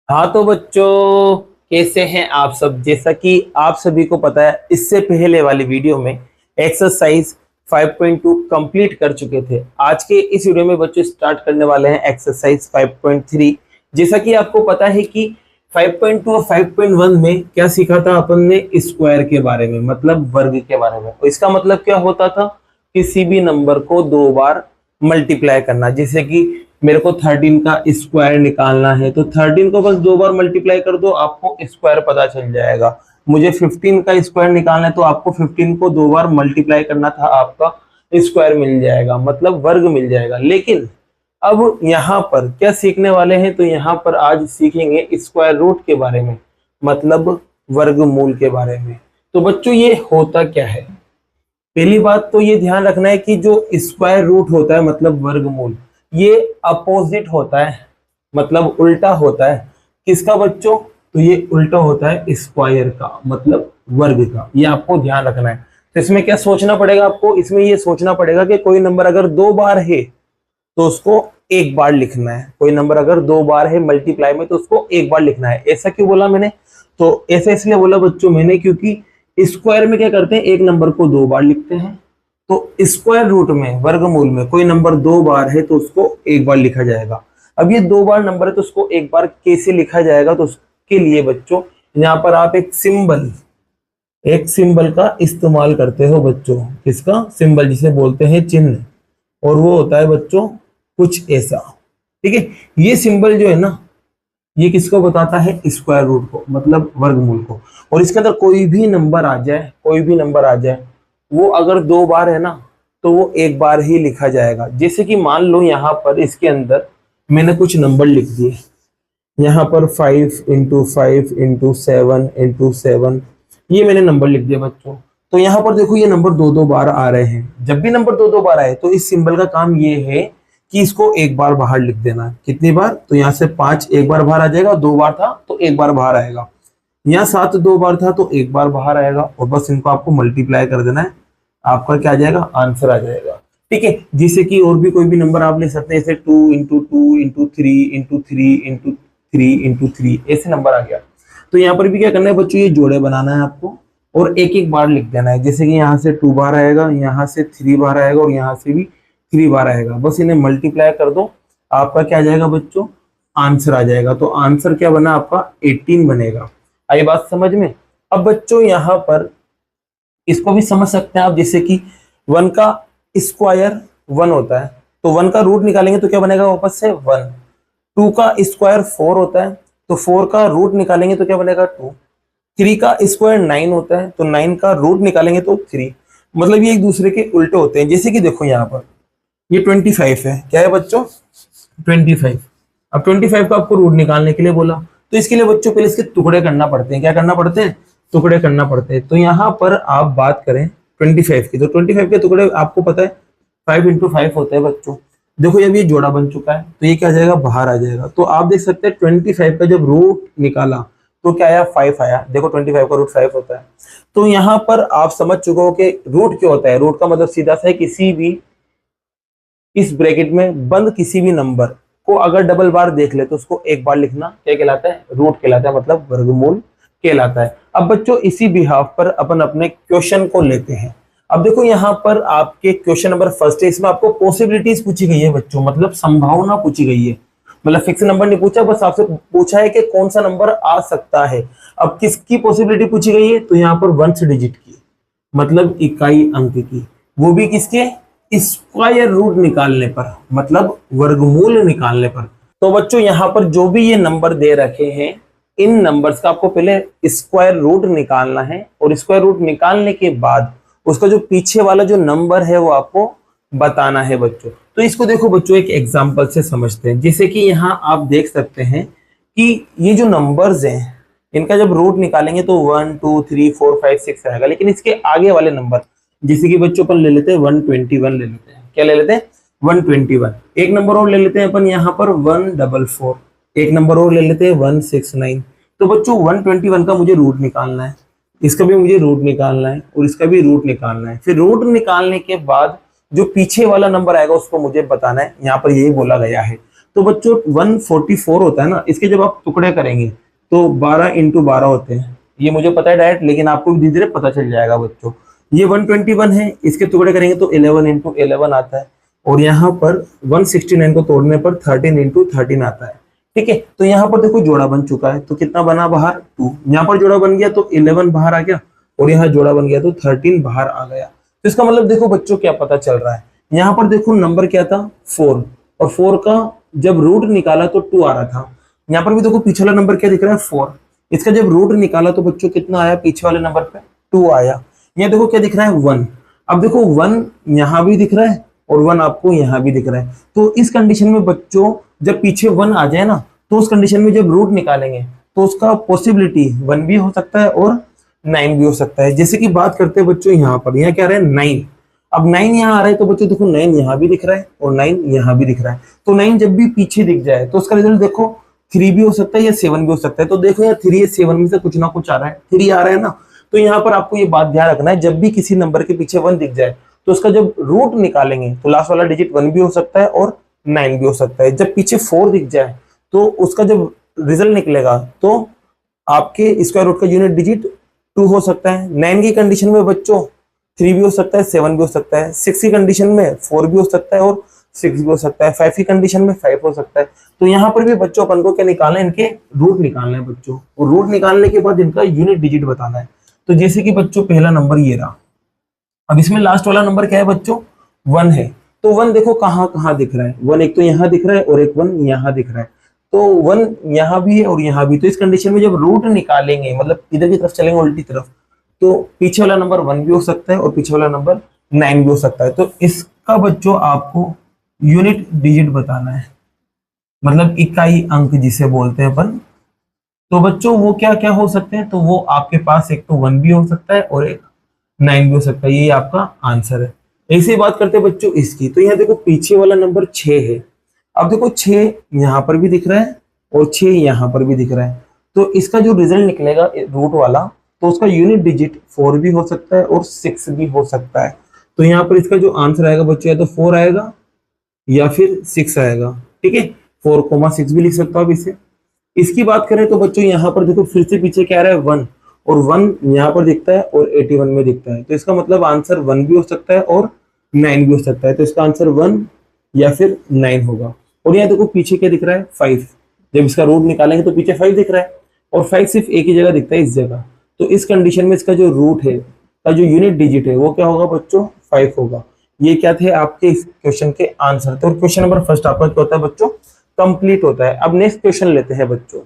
हाँ तो बच्चों, कैसे हैं आप सब। जैसा कि आप सभी को पता है, इससे पहले वाली वीडियो में एक्सरसाइज 5.2 कंप्लीट कर चुके थे। आज के इस वीडियो में बच्चों स्टार्ट करने वाले हैं एक्सरसाइज 5.3। जैसा कि आपको पता है कि 5.2 और 5.1 में क्या सीखा था अपन ने, स्क्वायर के बारे में, मतलब वर्ग के बारे में। तो इसका मतलब क्या होता था, किसी भी नंबर को दो बार मल्टीप्लाई करना। जैसे कि मेरे को 13 का स्क्वायर निकालना है, तो 13 को बस दो बार मल्टीप्लाई कर दो, आपको स्क्वायर पता चल जाएगा। मुझे 15 का स्क्वायर निकालना है, तो आपको 15 को दो बार मल्टीप्लाई करना था, आपका स्क्वायर मिल जाएगा, मतलब वर्ग मिल जाएगा। लेकिन अब यहाँ पर क्या सीखने वाले हैं, तो यहाँ पर आज सीखेंगे स्क्वायर रूट के बारे में, मतलब वर्गमूल के बारे में। तो बच्चों ये होता क्या है, पहली बात तो ये ध्यान रखना है कि जो स्क्वायर रूट होता है मतलब वर्गमूल, ये अपोजिट होता है, मतलब उल्टा होता है। किसका बच्चों, तो ये उल्टा होता है स्क्वायर का, मतलब वर्ग का। ये आपको ध्यान रखना है। तो इसमें क्या सोचना पड़ेगा आपको, इसमें ये सोचना पड़ेगा कि कोई नंबर अगर दो बार है तो उसको एक बार लिखना है। कोई नंबर अगर दो बार है मल्टीप्लाई में, तो उसको एक बार लिखना है। ऐसा क्यों बोला मैंने, तो ऐसा इसलिए बोला बच्चों मैंने, क्योंकि स्क्वायर में क्या करते हैं, एक नंबर को दो बार लिखते हैं। तो स्क्वायर रूट में, वर्गमूल में, कोई नंबर दो बार है तो उसको एक बार लिखा जाएगा। अब ये दो बार नंबर है तो उसको एक बार कैसे लिखा जाएगा, तो उसके लिए बच्चों यहाँ पर आप एक सिंबल का इस्तेमाल करते हो बच्चों। किसका सिंबल, जिसे बोलते हैं चिन्ह, और वो होता है बच्चों कुछ ऐसा। ठीक है, ये सिंबल जो है ना, ये किसको बताता है, स्क्वायर रूट को, मतलब वर्गमूल को। और इसके अंदर कोई भी नंबर आ जाए, कोई भी नंबर आ जाए, वो अगर दो बार है ना, तो वो एक बार ही लिखा जाएगा। जैसे कि मान लो यहाँ पर इसके अंदर मैंने कुछ नंबर लिख दिए, यहाँ पर 5 × 5 × 7 × 7, ये मैंने नंबर लिख दिया बच्चों। तो यहाँ पर देखो ये नंबर दो दो बार आ रहे हैं। जब भी नंबर दो दो बार आए तो इस सिंबल का काम ये है कि इसको एक बार बाहर लिख देना है। कितनी बार, तो यहाँ से 5 एक बार बाहर आ जाएगा, दो बार था तो एक बार बाहर आएगा। यहाँ 7 दो बार था तो एक बार बाहर आएगा, और बस इनको आपको मल्टीप्लाई कर देना है, आपका क्या आ जाएगा, आंसर आ जाएगा। ठीक है, जिससे कि और भी कोई भी नंबर आप ले सकते हैं, जैसे 2 × 2 × 3 × 3 × 3 × 3 ऐसे नंबर आ गया। तो यहाँ पर भी क्या करना है बच्चों, ये जोड़े बनाना है आपको, और एक एक बार लिख देना है। जैसे कि यहाँ से 2 बार आएगा, यहाँ से 3 बार आएगा, और यहाँ से भी 3 बार आएगा। बस इन्हें मल्टीप्लाई कर दो, आपका क्या आ जाएगा बच्चों, आंसर आ जाएगा। तो आंसर क्या बना आपका, 18 बनेगा। आई बात समझ में। अब बच्चों यहाँ पर इसको भी समझ सकते हैं आप, जैसे कि 1 का स्क्वायर 1 होता है, तो 1 का रूट निकालेंगे तो क्या बनेगा, वापस से 1। 2 का स्क्वायर 4 होता है, तो 4 का रूट निकालेंगे तो क्या बनेगा, 2। 3 का स्क्वायर 9 होता है, तो 9 का रूट निकालेंगे तो 3। मतलब ये एक दूसरे के उल्टे होते हैं। जैसे कि देखो यहाँ पर ये 25 है, क्या है बच्चों, 25। अब 25 का आपको रूट निकालने के लिए बोला, तो इसके लिए बच्चों पहले इसके टुकड़े करना पड़ते हैं। क्या करना पड़ते हैं, टुकड़े करना पड़ते हैं। तो यहाँ पर आप बात करें 25 की, तो 25 के टुकड़े आपको पता है 5 × 5 होते हैं बच्चों। देखो जब ये जोड़ा बन चुका है तो ये क्या आ जाएगा, बाहर आ जाएगा। तो आप देख सकते हैं 25 का जब रूट निकाला तो क्या आया, 5 आया। देखो 25 का रूट 5 होता है। तो यहाँ पर आप समझ चुके हो कि रूट क्या होता है। रूट का मतलब सीधा सा है, किसी भी इस ब्रैकेट में बंद किसी भी नंबर को अगर डबल बार देख ले तो उसको एक बार लिखना क्या कहलाता है, रूट कहलाता है, मतलब वर्गमूल कहलाता है। अब बच्चों इसी बिहाफ पर अपन अपने क्वेश्चन को लेते हैं। अब देखो यहाँ पर आपके क्वेश्चन नंबर फर्स्ट है, इसमें आपको पॉसिबिलिटीज पूछी गई है बच्चों, मतलब संभावना पूछी गई है। मतलब फिक्स नंबर नहीं पूछा, बस आपसे पूछा है कि कौन सा नंबर आ सकता है। अब किसकी पॉसिबिलिटी पूछी गई है, तो यहाँ पर 1 डिजिट की, मतलब इकाई अंक की, वो भी किसके, स्क्वायर रूट निकालने पर, मतलब वर्गमूल निकालने पर। तो बच्चों यहाँ पर जो भी ये नंबर दे रखे हैं, इन नंबर्स का आपको पहले स्क्वायर रूट निकालना है, और स्क्वायर रूट निकालने के बाद उसका जो पीछे वाला जो नंबर है वो आपको बताना है बच्चों। तो इसको देखो बच्चों एक एग्जांपल से समझते हैं। जैसे कि यहाँ आप देख सकते हैं कि ये जो नंबर्स हैं, इनका जब रूट निकालेंगे तो 1 2 3 4 5 6 आएगा। लेकिन इसके आगे वाले नंबर, जैसे कि बच्चों अपन ले लेते हैं 121 ले लेते हैं। क्या ले लेते हैं, 121। एक नंबर और ले लेते हैं अपन यहाँ पर 144। एक नंबर और ले लेते हैं 169। तो बच्चों 121 का मुझे रूट निकालना है, इसका भी मुझे रूट निकालना है, और इसका भी रूट निकालना है। फिर रूट निकालने के बाद जो पीछे वाला नंबर आएगा उसको मुझे बताना है, यहाँ पर यही बोला गया है। तो बच्चों 144 होता है ना, इसके जब आप टुकड़े करेंगे तो 12 इंटू 12 होते हैं, ये मुझे पता है डायरेक्ट, लेकिन आपको धीरे धीरे पता चल जाएगा बच्चों। ये 121 है, इसके टुकड़े करेंगे तो 11 इंटू 11 आता है, और यहाँ पर 169 को तोड़ने पर 13 इंटू 13 आता है। ठीक है, तो यहाँ पर देखो जोड़ा बन चुका है, तो कितना बना बाहर 2, यहाँ पर जोड़ा बन गया तो 11 बाहर आ गया, और यहाँ जोड़ा बन गया तो 13 बाहर आ गया। तो इसका मतलब देखो बच्चों क्या पता चल रहा है, यहाँ पर देखो नंबर क्या था 4, और 4 का जब रूट निकाला तो 2 आ रहा था। यहाँ पर भी देखो पीछे वाला नंबर क्या दिख रहा है 4, इसका जब रूट निकाला तो बच्चों कितना आया पीछे वाले नंबर पे 2 आया। यहाँ देखो क्या दिख रहा है 1, अब देखो 1 यहाँ भी दिख रहा है और 1 आपको यहाँ भी दिख रहा है। तो इस कंडीशन में बच्चों जब पीछे 1 आ जाए ना, तो उस कंडीशन में जब रूट निकालेंगे तो उसका पॉसिबिलिटी 1 भी हो सकता है और 9 भी हो सकता है। जैसे कि बात करते हैं बच्चों यहाँ पर, यहाँ क्या रहा है 9, अब 9 यहाँ आ रहा है तो बच्चों देखो 9 यहाँ भी दिख रहा है और 9 यहाँ भी दिख रहा है। तो 9 जब भी पीछे दिख जाए तो उसका रिजल्ट देखो 3 भी हो सकता है या 7 भी हो सकता है। तो देखो यार 3 या 7 में से कुछ ना कुछ आ रहा है, 3 आ रहा है ना। तो यहाँ पर आपको ये बात ध्यान रखना है, जब भी किसी नंबर के पीछे 1 दिख जाए तो उसका जब रूट निकालेंगे तो लास्ट वाला डिजिट 1 भी हो सकता है और 9 भी हो सकता है। जब पीछे 4 दिख जाए तो उसका जब रिजल्ट निकलेगा तो आपके स्क्वायर रूट का यूनिट डिजिट 2 हो सकता है। 9 की कंडीशन में बच्चों 3 भी हो सकता है, 7 भी हो सकता है। 6 की कंडीशन में 4 भी हो सकता है और 6 भी हो सकता है। 5 की कंडीशन में 5 हो सकता है। तो यहाँ पर भी बच्चों अपन को क्या निकालना है, इनके रूट निकालना है बच्चों, और रूट निकालने के बाद इनका यूनिट डिजिट बताना है। तो जैसे कि बच्चों पहला नंबर ये रहा, अब इसमें लास्ट वाला नंबर क्या है बच्चों 1 है। तो 1 देखो कहाँ कहाँ दिख रहा है, 1 एक तो यहाँ दिख रहा है और एक 1 यहाँ दिख रहा है। तो 1 यहाँ भी है और यहाँ भी। तो इस कंडीशन में जब रूट निकालेंगे, मतलब इधर की तरफ चलेंगे उल्टी तरफ, तो पीछे वाला नंबर 1 भी हो सकता है और पीछे वाला नंबर 9 भी हो सकता है। तो इसका बच्चों आपको यूनिट डिजिट बताना है, मतलब इकाई अंक जिसे बोलते हैं अपन। तो बच्चों वो क्या क्या हो सकते हैं, तो वो आपके पास एक तो 1 भी हो सकता है और एक 9 भी हो सकता है। ये आपका आंसर है। ऐसे बात करते हैं बच्चों इसकी, तो यहाँ देखो पीछे वाला नंबर 6 है। अब देखो 6 यहाँ पर भी दिख रहा है और 6 यहाँ पर भी दिख रहा है। तो इसका जो रिजल्ट निकलेगा रूट वाला, तो उसका यूनिट डिजिट 4 भी हो सकता है और 6 भी हो सकता है। तो यहाँ पर इसका जो आंसर आएगा बच्चों या तो 4 आएगा या फिर 6 आएगा। ठीक है, 4,6 भी लिख सकता हूँ इसे। इसकी बात करें तो बच्चों यहाँ पर देखो फिर से पीछे क्या आ रहा है 1, और 1 यहाँ पर दिखता है और 81 में दिखता है। तो इसका मतलब आंसर 1 भी हो सकता है और 9 भी हो सकता है। तो इसका आंसर 1 या फिर 9 होगा। और यहाँ देखो पीछे क्या दिख रहा है 5, जब इसका रूट निकालेंगे तो पीछे 5 दिख रहा है, और 5 सिर्फ एक ही जगह दिखता है, इस जगह। तो इस कंडीशन में इसका जो रूट है का जो यूनिट डिजिट है वो क्या होगा बच्चों 5 होगा। ये क्या थे आपके इस क्वेश्चन के आंसर। तो क्वेश्चन नंबर फर्स्ट आपका क्या होता है बच्चों कंप्लीट होता है। अब नेक्स्ट क्वेश्चन लेते हैं बच्चों।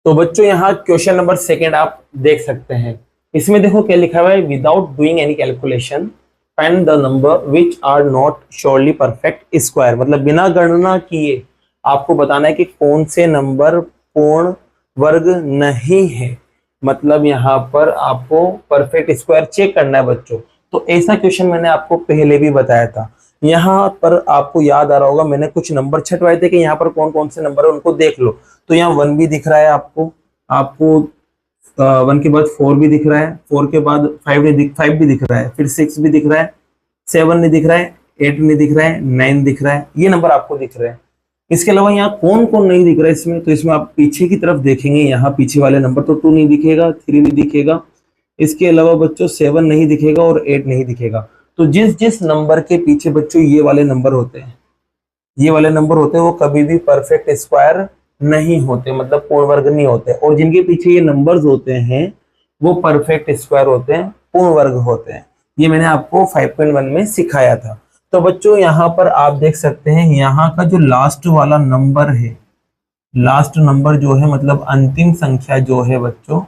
तो बच्चों यहाँ क्वेश्चन नंबर सेकंड आप देख सकते हैं। इसमें देखो क्या लिखा हुआ है, without doing any calculation find the number which are not surely perfect square. मतलब बिना गणना किए आपको बताना है कि कौन से नंबर पूर्ण वर्ग नहीं है। मतलब यहाँ पर आपको परफेक्ट स्क्वायर चेक करना है बच्चों। तो ऐसा क्वेश्चन मैंने आपको पहले भी बताया था। यहाँ पर आपको याद आ रहा होगा मैंने कुछ नंबर छटवाए थे कि यहाँ पर कौन कौन से नंबर है उनको देख लो। तो यहाँ 1 भी दिख रहा है आपको 1 के बाद 4 भी दिख रहा है, 4 के बाद 5 भी दिख रहा है, फिर 6 भी दिख रहा है, 7 नहीं दिख रहा है, 8 नहीं दिख रहा है, 9 दिख रहा है। ये नंबर आपको दिख रहे हैं। इसके अलावा यहाँ कौन कौन नहीं दिख रहा है इसमें, तो इसमें आप पीछे की तरफ देखेंगे, यहाँ पीछे वाले नंबर तो 2 नहीं दिखेगा, 3 नहीं दिखेगा। इसके अलावा बच्चों 7 नहीं दिखेगा और 8 नहीं दिखेगा। तो जिस जिस नंबर के पीछे बच्चों ये वाले नंबर होते हैं, ये वाले नंबर होते हैं, वो कभी भी परफेक्ट स्क्वायर नहीं होते, मतलब पूर्ण वर्ग नहीं होते। और जिनके पीछे ये नंबर्स होते हैं वो परफेक्ट स्क्वायर होते हैं, पूर्ण वर्ग होते हैं। ये मैंने आपको 5.1 में सिखाया था। तो बच्चों यहाँ पर आप देख सकते हैं, यहाँ का जो लास्ट वाला नंबर है, लास्ट नंबर जो है मतलब अंतिम संख्या जो है बच्चों,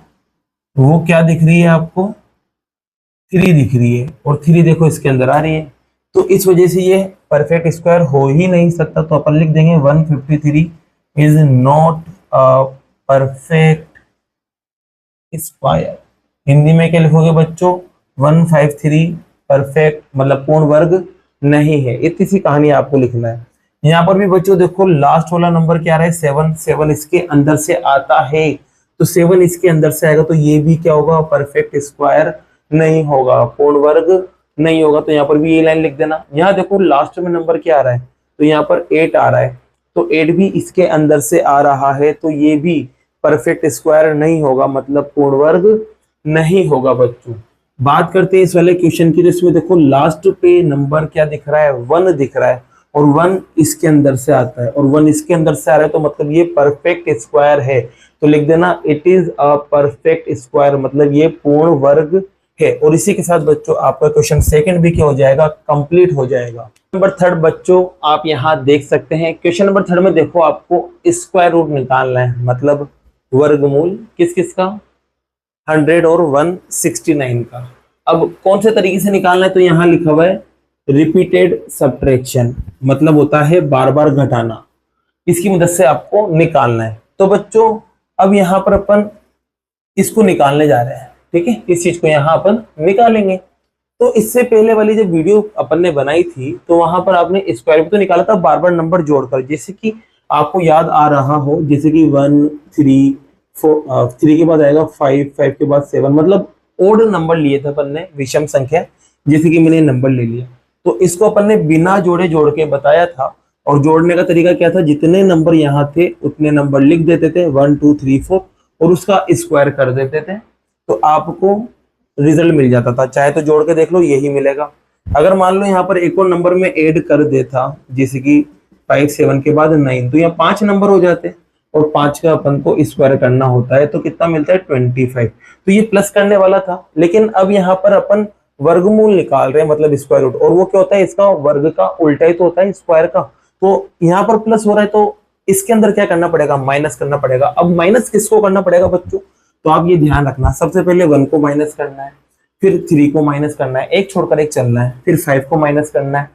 वो क्या दिख रही है आपको 3 दिख रही है, और 3 देखो इसके अंदर आ रही है। तो इस वजह से ये परफेक्ट स्क्वायर हो ही नहीं सकता। तो अपन लिख देंगे 153 is not a perfect square. Hindi में क्या लिखोगे बच्चों 153 परफेक्ट मतलब पूर्ण वर्ग नहीं है। इतनी सी कहानी आपको लिखना है। यहाँ पर भी बच्चों देखो लास्ट वाला नंबर क्या रहा है 7, 7 इसके अंदर से आता है। तो 7 इसके अंदर से आएगा तो ये भी क्या होगा परफेक्ट स्क्वायर नहीं होगा, पूर्ण वर्ग नहीं होगा। तो यहाँ पर भी ये लाइन लिख देना। यहाँ देखो लास्ट में नंबर क्या आ रहा है, तो यहाँ पर 8 आ रहा है। तो 8 भी इसके अंदर से आ रहा है, तो ये भी परफेक्ट स्क्वायर नहीं होगा, मतलब पूर्ण वर्ग नहीं होगा बच्चों। बात करते हैं इस वाले क्वेश्चन की, तो इसमें देखो लास्ट पे नंबर क्या दिख रहा है, 1 दिख रहा है, और 1 इसके अंदर से आता है और 1 इसके अंदर से आ रहा है, तो मतलब ये परफेक्ट स्क्वायर है। तो लिख देना it is a perfect square, मतलब ये पूर्ण वर्ग है। और इसी के साथ बच्चों आपका क्वेश्चन सेकंड भी क्या हो जाएगा, कंप्लीट हो जाएगा। नंबर थर्ड बच्चों आप यहाँ देख सकते हैं, क्वेश्चन नंबर थर्ड में देखो आपको स्क्वायर रूट निकालना है, मतलब वर्गमूल किस किस का, 100 और 169 का। अब कौन से तरीके से निकालना है, तो यहाँ लिखा हुआ है रिपीटेड सब्ट्रैक्शन, मतलब होता है बार बार घटाना, इसकी मदद से आपको निकालना है। तो बच्चों अब यहाँ पर अपन इसको निकालने जा रहे हैं, ठीक है, इस चीज को यहाँ अपन निकालेंगे। तो इससे पहले वाली जब वीडियो अपन ने बनाई थी तो वहां पर आपने स्क्वायर भी तो निकाला था बार बार नंबर जोड़कर, जैसे कि आपको याद आ रहा हो, जैसे कि 1 3 4 3 के बाद आएगा 5 5 के बाद 7, मतलब ओड नंबर लिए थे अपन ने, विषम संख्या, जैसे कि मैंने नंबर ले लिया। तो इसको अपन ने बिना जोड़े जोड़ के बताया था, और जोड़ने का तरीका क्या था, जितने नंबर यहाँ थे उतने नंबर लिख देते थे 1 2 3 4 और उसका स्क्वायर कर देते थे, तो आपको रिजल्ट मिल जाता था। चाहे तो जोड़ के देख लो, यही मिलेगा। अगर मान लो यहाँ पर एक और नंबर में ऐड कर देता, जैसे कि 5 7 के बाद 9, तो यहाँ 5 नंबर हो जाते, और 5 का अपन को स्क्वायर करना होता है, तो कितना मिलता है 25। तो ये प्लस करने वाला था, लेकिन अब यहाँ पर अपन वर्गमूल निकाल रहे हैं, मतलब स्क्वायर रूट, और वो क्या होता है, इसका वर्ग का उल्टा ही तो होता है स्क्वायर का। तो यहाँ पर प्लस हो रहा है, तो इसके अंदर क्या करना पड़ेगा, माइनस करना पड़ेगा। अब माइनस किसको करना पड़ेगा बच्चों, तो आप ये ध्यान रखना, सबसे पहले 1 को माइनस करना है, फिर 3 को माइनस करना है, एक छोड़कर एक चलना है, फिर 5 को माइनस करना है,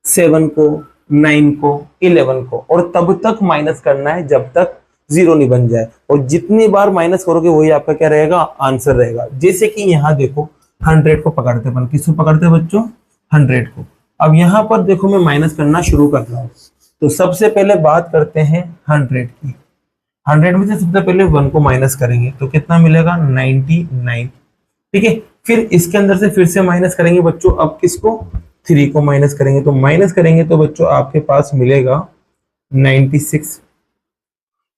7 को, 9 को, 11 को, और तब तक माइनस करना है जब तक 0 नहीं बन जाए। और जितनी बार माइनस करोगे वही आपका क्या रहेगा, आंसर रहेगा। जैसे कि यहाँ देखो 100 को पकड़ते अपन, किसको पकड़ते बच्चों, 100 को। अब यहाँ पर देखो मैं माइनस करना शुरू कर रहा हूँ, तो सबसे पहले बात करते हैं 100 की। 100 में से सबसे पहले 1 को माइनस करेंगे तो कितना मिलेगा, 99, ठीक है। फिर इसके अंदर से फिर से माइनस करेंगे बच्चों, अब किसको, 3 को माइनस करेंगे, तो माइनस करेंगे तो बच्चों आपके पास मिलेगा 96।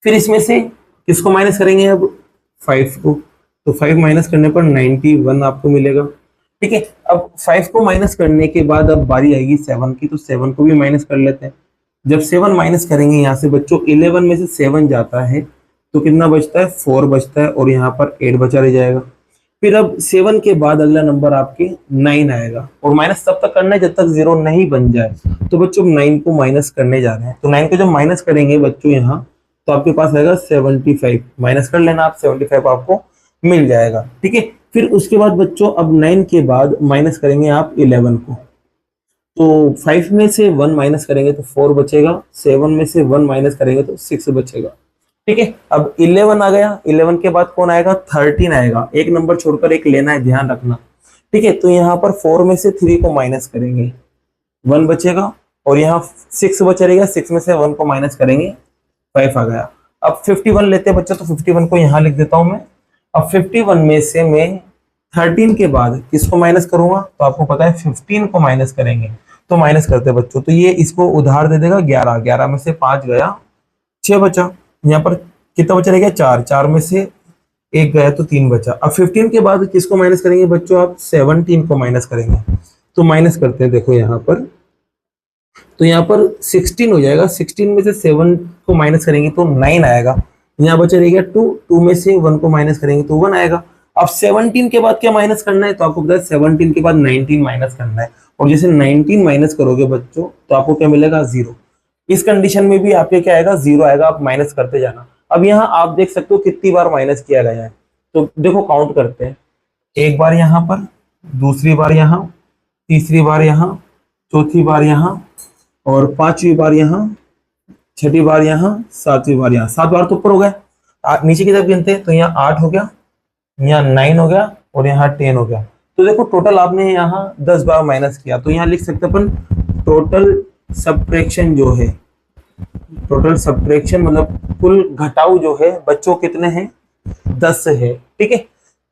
फिर इसमें से किसको माइनस करेंगे, अब 5 को, तो 5 माइनस करने पर 91 आपको मिलेगा, ठीक है। अब 5 को माइनस करने के बाद अब बारी आएगी 7 की, तो 7 को भी माइनस कर लेते हैं। जब 7 माइनस करेंगे यहाँ से बच्चों, 11 में से 7 जाता है तो कितना बचता है, 4 बचता है, और यहाँ पर 8 बचा रह जाएगा। फिर अब 7 के बाद अगला नंबर आपके 9 आएगा, और माइनस तब तक करना है जब तक 0 नहीं बन जाए। तो बच्चों 9 को माइनस करने जा रहे हैं, तो 9 को जब माइनस करेंगे बच्चों यहाँ, तो आपके पास आएगा 75, माइनस कर लेना आप, 75 आपको मिल जाएगा, ठीक है। फिर उसके बाद बच्चों अब 9 के बाद माइनस करेंगे आप 11 को, तो 5 में से 1 माइनस करेंगे तो 4 बचेगा, 7 में से 1 माइनस करेंगे तो 6 बचेगा, ठीक है। अब 11 आ गया, 11 के बाद कौन आएगा, 13 आएगा, एक नंबर छोड़कर एक लेना है, ध्यान रखना, ठीक है। तो यहाँ पर 4 में से 3 को माइनस करेंगे, 1 बचेगा, और यहाँ 6 बचा रहेगा, 6 में से 1 को माइनस करेंगे, 5 आ गया। अब 51 लेते हैं बच्चों, तो 51 को यहाँ लिख देता हूं मैं। अब 51 में से मैं 13 के बाद किसको माइनस करूंगा, तो आपको पता है 15 को माइनस करेंगे, तो माइनस करते हैं बच्चों, तो ये इसको उधार दे देगा 11, 11 में से 5 गया, 6 बचा। यहाँ पर कितना बचा रहेगा, 4, 4 में से 1 गया तो 3 बचा। अब 15 के बाद किसको माइनस करेंगे बच्चों, आप 17 को माइनस करेंगे, तो माइनस करते हैं देखो यहाँ पर, तो यहाँ पर 16 हो जाएगा, 16 में से 7 को माइनस करेंगे तो 9 आएगा, यहाँ बचा रहेगा 2, 2 में से 1 को माइनस करेंगे तो 1 आएगा। अब 17 के बाद क्या माइनस करना है, तो आपको पता है 17 के बाद 19 माइनस करना है, और जैसे 19 माइनस करोगे बच्चों तो आपको क्या मिलेगा, 0। इस कंडीशन में भी आपके क्या आएगा, 0 आएगा, आप माइनस करते जाना। अब यहाँ आप देख सकते हो कितनी बार माइनस किया गया है, तो देखो काउंट करते हैं, एक बार यहाँ पर, दूसरी बार यहाँ, तीसरी बार यहाँ, चौथी बार यहाँ, और 5वीं बार यहाँ, 6ठी बार यहाँ, 7वीं बार यहाँ। 7 बार तो ऊपर हो गया, नीचे की तरफ गिनते हैं तो यहाँ 8 हो गया, यहाँ 9 हो गया, और यहाँ 10 हो गया। तो देखो टोटल आपने यहाँ 10 बार माइनस किया, तो यहाँ लिख सकते अपन टोटल सब्ट्रैक्शन जो है, टोटल सब्ट्रैक्शन मतलब कुल घटाव जो है बच्चों कितने हैं, 10 है, ठीक है।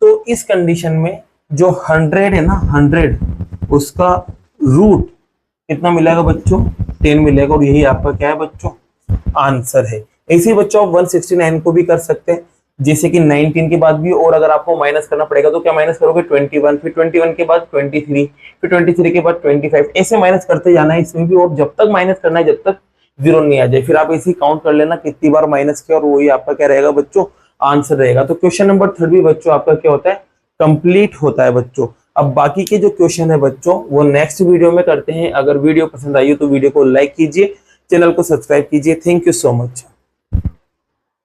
तो इस कंडीशन में जो 100 है ना, 100 उसका रूट कितना मिलेगा बच्चों, 10 मिलेगा, और यही आपका क्या है बच्चों, आंसर है। ऐसे बच्चों आप 169 को भी कर सकते हैं, जैसे कि 19 के बाद भी, और अगर आपको माइनस करना पड़ेगा तो क्या माइनस करोगे 21, फिर 21 के बाद 23, फिर 23 के बाद 25, ऐसे माइनस करते जाना है इसमें भी, और जब तक माइनस करना है जब तक जीरो नहीं आ जाए, फिर आप ऐसे काउंट कर लेना कितनी बार माइनस किया और वही आपका क्या रहेगा बच्चों, आंसर रहेगा। तो क्वेश्चन नंबर 3 भी बच्चों आपका क्या होता है, कंप्लीट होता है बच्चों। अब बाकी के जो क्वेश्चन है बच्चों वो नेक्स्ट वीडियो में करते हैं। अगर वीडियो पसंद आई हो तो वीडियो को लाइक कीजिए, चैनल को सब्सक्राइब कीजिए। Thank you so much.